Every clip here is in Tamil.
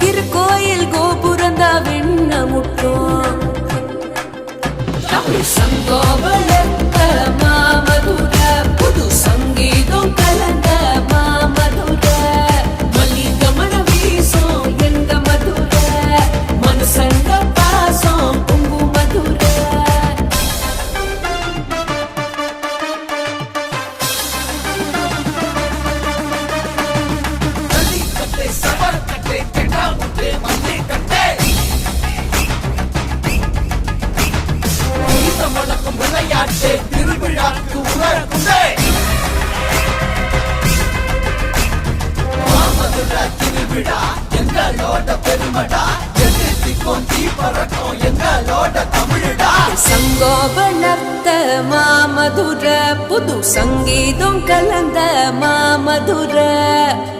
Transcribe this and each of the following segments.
திருக்கோயில் கோபுரந்தா வெண்ண முட்டும் தமிழ் சங்கோபலத்த மாமதுர புது சங்கீதம் கலந்த மாமதுர மல்லிகமண வீசும் எங்க மதுர மனசங்க பாசம் பொங்கு மதுர விளையாட்டு திருவிழாக்கு உணர்குண்டே மாமதுர திருவிழா எங்களோட பெருமடா எதிர்த்திக்கும் தீ பறக்கும் எங்களோட தமிழடா சங்கோபனத்த மாமதுர புது சங்கீதம் கலந்த மாமதுர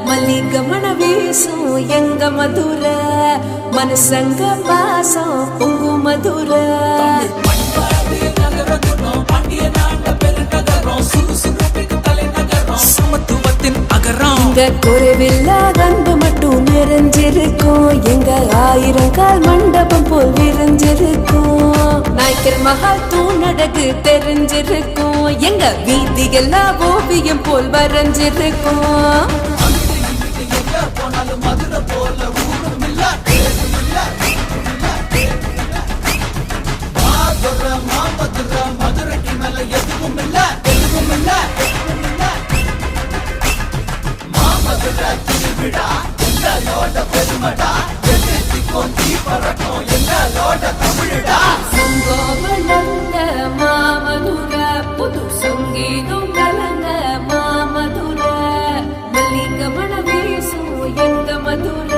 மல்லிகமண வீசும் எங்க மதுர மனசங்க பாசம் பொங்கு மதுர சமத்துவத்தின் அகரம் இங்க குறைவில்லா அன்பு மட்டும் நிறைஞ்சிருக்கும் எங்க 1000 கால் மண்டபம் போல் விரிஞ்சிருக்கும் நாய்க்கர் மகால் தூணடகு தெரிஞ்சிருக்கும் எங்க வீதிகள்லாம் ஓவியம் போல் வரைஞ்சிருக்கும் மதுரை போல ஊரும் இல்ல மதுரைக்கு மேல எதுவும் இல்ல மாமதுர திருவிழா எங்களோட பெருமடா எதிர்த்திக்கும் தீ பறக்கும் எங்களோட தமிழடா சங்கோபனந்த மாமதுர புது சங்கீதம் கலந்த மாமதுர மல்லிகமண வீசும் எங்க மதுர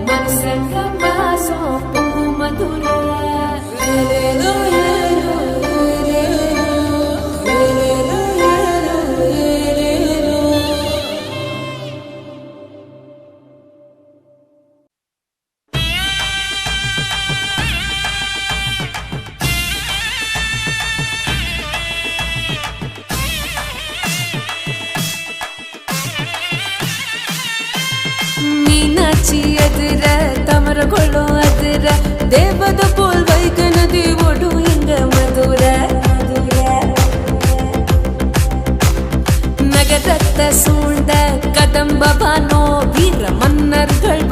மனசங்க பாசம் பொங்கு மதுர மீனாட்சி அதிர தமரகுளம் அதிர தேவத போல் வைக நதி ஓடும் எங்க மதுர நகரத்தை சூழ்ந்த கதம்பபானோ வீர மன்னர்கள்